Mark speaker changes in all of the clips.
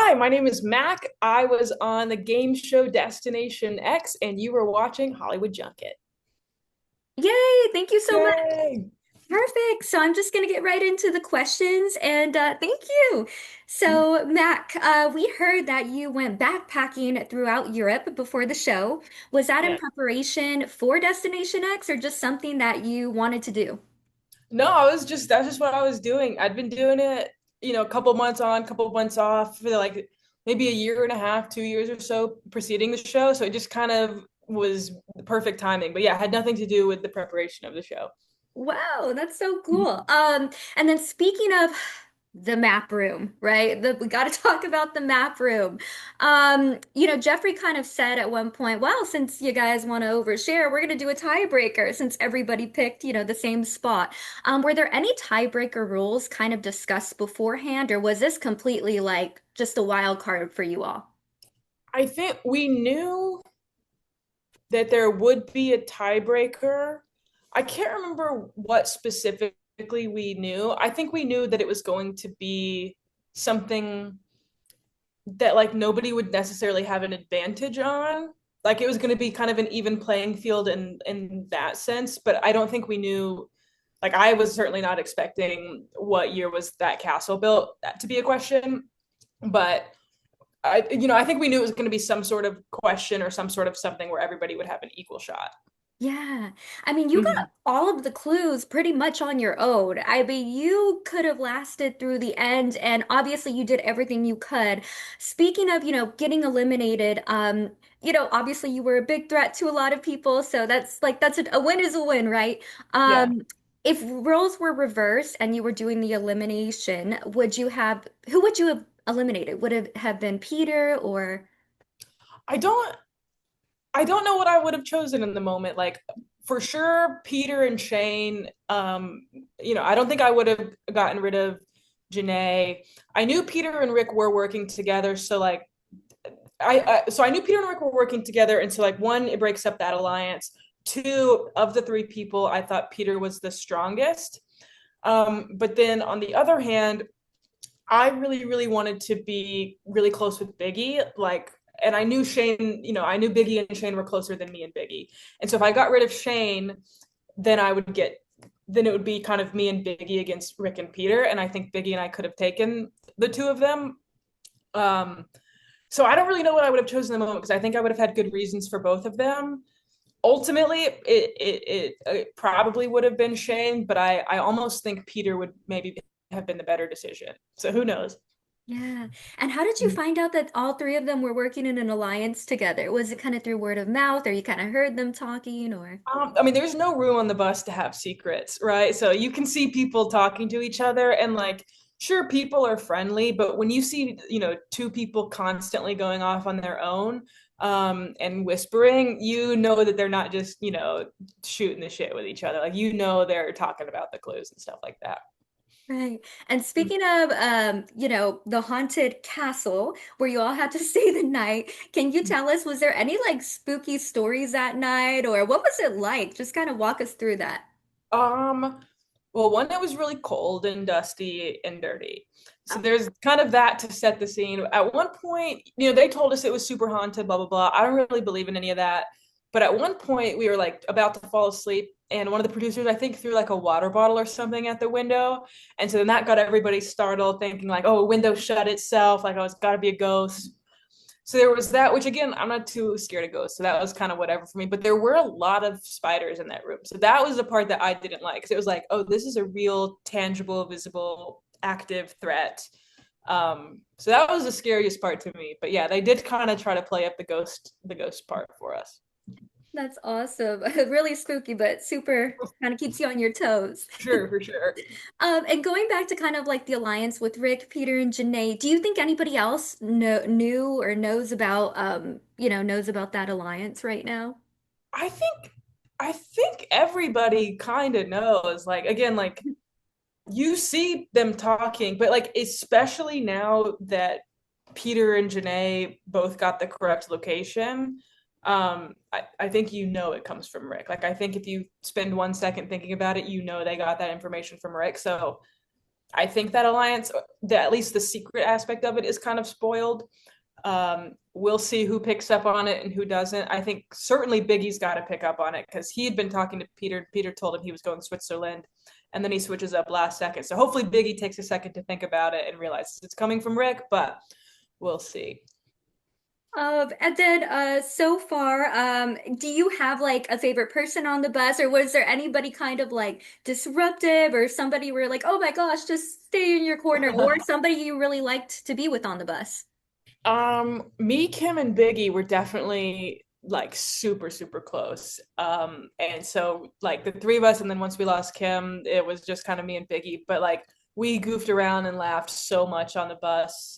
Speaker 1: Hi, my name is Mac. I was on the game show Destination X, and you were watching Hollywood Junket.
Speaker 2: Yay! Thank you so much.
Speaker 1: Yay!
Speaker 2: Perfect. So I'm just going to get right into the questions and thank you. So, Mac, we heard that you went backpacking throughout Europe before the show. Was that in
Speaker 1: Yeah.
Speaker 2: preparation for Destination X or just something that you wanted to do?
Speaker 1: No, that's just what I was doing. I'd been doing it, a couple months on, couple months off for like maybe a year and a half, 2 years or so preceding the show. So it just kind of was the perfect timing. But yeah, it had nothing to do with the preparation of the show.
Speaker 2: Wow, that's so cool. And then speaking of the map room, right? We got to talk about the map room. Jeffrey kind of said at one point, well, since you guys want to overshare, we're going to do a tiebreaker since everybody picked, the same spot. Were there any tiebreaker rules kind of discussed beforehand, or was this completely like just a wild card for you all?
Speaker 1: I think we knew that there would be a tiebreaker. I can't remember what specifically we knew. I think we knew that it was going to be something that like nobody would necessarily have an advantage on. Like it was going to be kind of an even playing field in that sense, but I don't think we knew, like I was certainly not expecting what year was that castle built to be a question, but I think we knew it was going to be some sort of question or some sort of something where everybody would have an equal shot.
Speaker 2: Yeah. I mean, you got
Speaker 1: Mhm.
Speaker 2: all of the clues pretty much on your own. I mean, you could have lasted through the end, and obviously you did everything you could. Speaking of, getting eliminated, obviously you were a big threat to a lot of people, so that's a win is a win, right?
Speaker 1: Yeah.
Speaker 2: If roles were reversed and you were doing the elimination, who would you have eliminated? Would it have been Peter or
Speaker 1: I don't I don't know what I would have chosen in the moment. Like for sure, Peter and Shane. I don't think I would have gotten rid of Janae. I knew Peter and Rick were working together, so like I knew Peter and Rick were working together, and so like one, it breaks up that alliance. Two, of the three people, I thought Peter was the strongest. But then on the other hand, I really, really wanted to be really close with Biggie. Like, and I knew Shane, I knew Biggie and Shane were closer than me and Biggie. And so if I got rid of Shane, then then it would be kind of me and Biggie against Rick and Peter. And I think Biggie and I could have taken the two of them. Um, so I don't really know what I would have chosen in the moment because I think I would have had good reasons for both of them. Ultimately, it probably would have been Shane, but I almost think Peter would maybe have been the better decision. So who knows?
Speaker 2: Yeah. And how did you find out that all three of them were working in an alliance together? Was it kind of through word of mouth, or you kind of heard them talking, or?
Speaker 1: I mean, there's no room on the bus to have secrets, right? So you can see people talking to each other, and like, sure, people are friendly, but when you see, two people constantly going off on their own, and whispering, you know that they're not just, shooting the shit with each other. Like, they're talking about the clues and stuff like that.
Speaker 2: Right. And speaking of, the haunted castle where you all had to stay the night, can you tell us, was there any like spooky stories that night, or what was it like? Just kind of walk us through that.
Speaker 1: Um, well, one that was really cold and dusty and dirty. So
Speaker 2: Oh,
Speaker 1: there's kind of that to set the scene. At one point, they told us it was super haunted, blah, blah, blah. I don't really believe in any of that. But at one point, we were like about to fall asleep, and one of the producers, I think, threw like a water bottle or something at the window. And so then that got everybody startled, thinking like, oh, a window shut itself, like, oh, it's got to be a ghost. So there was that, which again, I'm not too scared of ghosts. So that was kind of whatever for me. But there were a lot of spiders in that room. So that was the part that I didn't like. Because it was like, oh, this is a real, tangible, visible, active threat. So that was the scariest part to me. But yeah, they did kind of try to play up the ghost part for us.
Speaker 2: that's awesome. Really spooky, but super kind of keeps you on your toes.
Speaker 1: Sure, for sure.
Speaker 2: And going back to kind of like the alliance with Rick, Peter, and Janae, do you think anybody else knew or knows about that alliance right now?
Speaker 1: I think I think everybody kind of knows. Like again, like you see them talking, but like especially now that Peter and Janae both got the correct location, I think it comes from Rick. Like I think if you spend 1 second thinking about it, they got that information from Rick. So I think that alliance, at least the secret aspect of it, is kind of spoiled. We'll see who picks up on it and who doesn't. I think certainly Biggie's got to pick up on it because he had been talking to Peter. Peter told him he was going to Switzerland, and then he switches up last second. So hopefully Biggie takes a second to think about it and realizes it's coming from Rick, but we'll see.
Speaker 2: And then so far, do you have like a favorite person on the bus, or was there anybody kind of like disruptive, or somebody where you're like, oh my gosh, just stay in your corner, or somebody you really liked to be with on the bus?
Speaker 1: Me, Kim, and Biggie were definitely like super, super close. And so like the three of us, and then once we lost Kim, it was just kind of me and Biggie. But like we goofed around and laughed so much on the bus.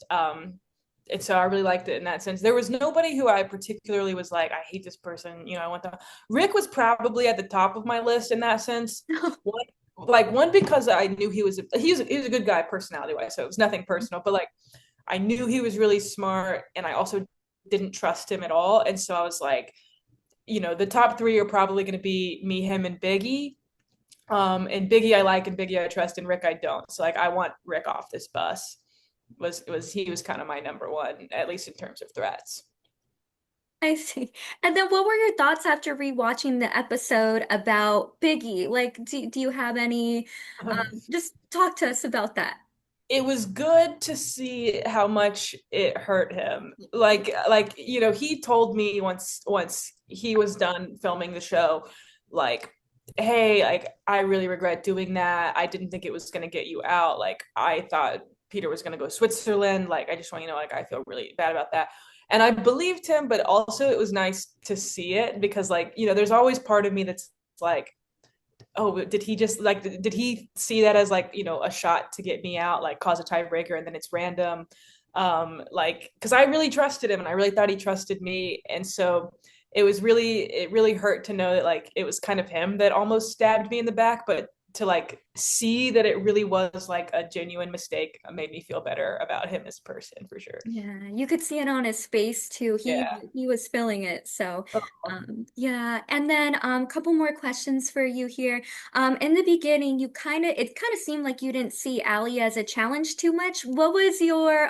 Speaker 1: And so I really liked it in that sense. There was nobody who I particularly was like, I hate this person. I want to. Rick was probably at the top of my list in that sense. One, one because I knew he was a good guy personality wise, so it was nothing personal. But like I knew he was really smart, and I also didn't trust him at all. And so I was like, the top three are probably going to be me, him, and Biggie. And Biggie I like, and Biggie I trust, and Rick I don't. So like I want Rick off this bus. He was kind of my number one, at least in terms of threats.
Speaker 2: I see. And then what were your thoughts after rewatching the episode about Biggie? Like, do you have any, just talk to us about that.
Speaker 1: It was good to see how much it hurt him. He told me once he was done filming the show, like, hey, like I really regret doing that. I didn't think it was gonna get you out. Like I thought Peter was gonna go to Switzerland. Like I just want you to know, like I feel really bad about that. And I believed him, but also it was nice to see it because like, there's always part of me that's like, oh, did he just like did he see that as like, a shot to get me out, like cause a tiebreaker and then it's random? Like because I really trusted him and I really thought he trusted me. And so it really hurt to know that like it was kind of him that almost stabbed me in the back, but to like see that it really was like a genuine mistake made me feel better about him as a person for sure.
Speaker 2: Yeah, you could see it on his face too. He
Speaker 1: Yeah.
Speaker 2: he was feeling it. So, yeah. And then couple more questions for you here. In the beginning, it kind of seemed like you didn't see Allie as a challenge too much. What was your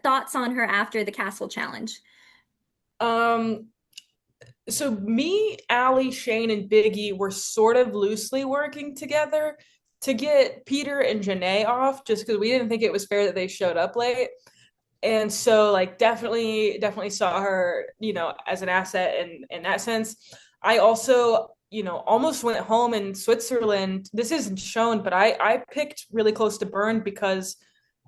Speaker 2: thoughts on her after the castle challenge?
Speaker 1: Um, so me, Allie, Shane, and Biggie were sort of loosely working together to get Peter and Janae off, just because we didn't think it was fair that they showed up late. And so, like, definitely saw her, as an asset in that sense. I also, almost went home in Switzerland. This isn't shown, but I picked really close to Burn because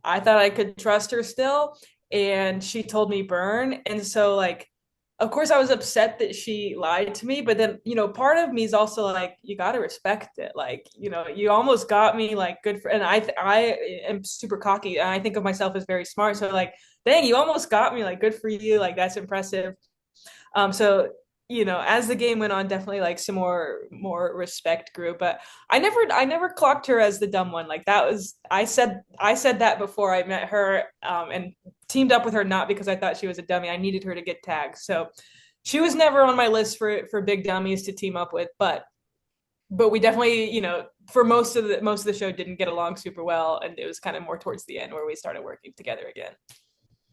Speaker 1: I thought I could trust her still, and she told me Burn, and so like of course I was upset that she lied to me, but then part of me is also like you got to respect it, like you almost got me, like good for, and I am super cocky and I think of myself as very smart, so like dang, you almost got me, like good for you, like that's impressive. So as the game went on, definitely like some more respect grew. But I never clocked her as the dumb one. Like that was I said that before I met her, and teamed up with her not because I thought she was a dummy. I needed her to get tagged. So she was never on my list for big dummies to team up with. But we definitely, for most of the show didn't get along super well, and it was kind of more towards the end where we started working together again.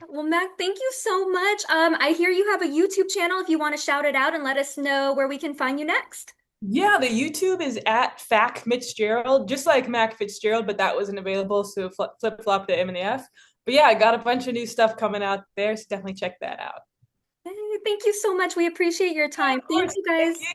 Speaker 2: Well, Mac, thank you so much. I hear you have a YouTube channel if you want to shout it out and let us know where we can find you next.
Speaker 1: Yeah, the YouTube is at Fac Fitzgerald, just like Mack Fitzgerald, but that wasn't available, so flip flop the M and the F. But yeah, I got a bunch of new stuff coming out there, so definitely check that out.
Speaker 2: Hey, thank you so much. We appreciate your
Speaker 1: Yeah,
Speaker 2: time.
Speaker 1: of
Speaker 2: Thank
Speaker 1: course.
Speaker 2: you
Speaker 1: Thank
Speaker 2: guys.
Speaker 1: you.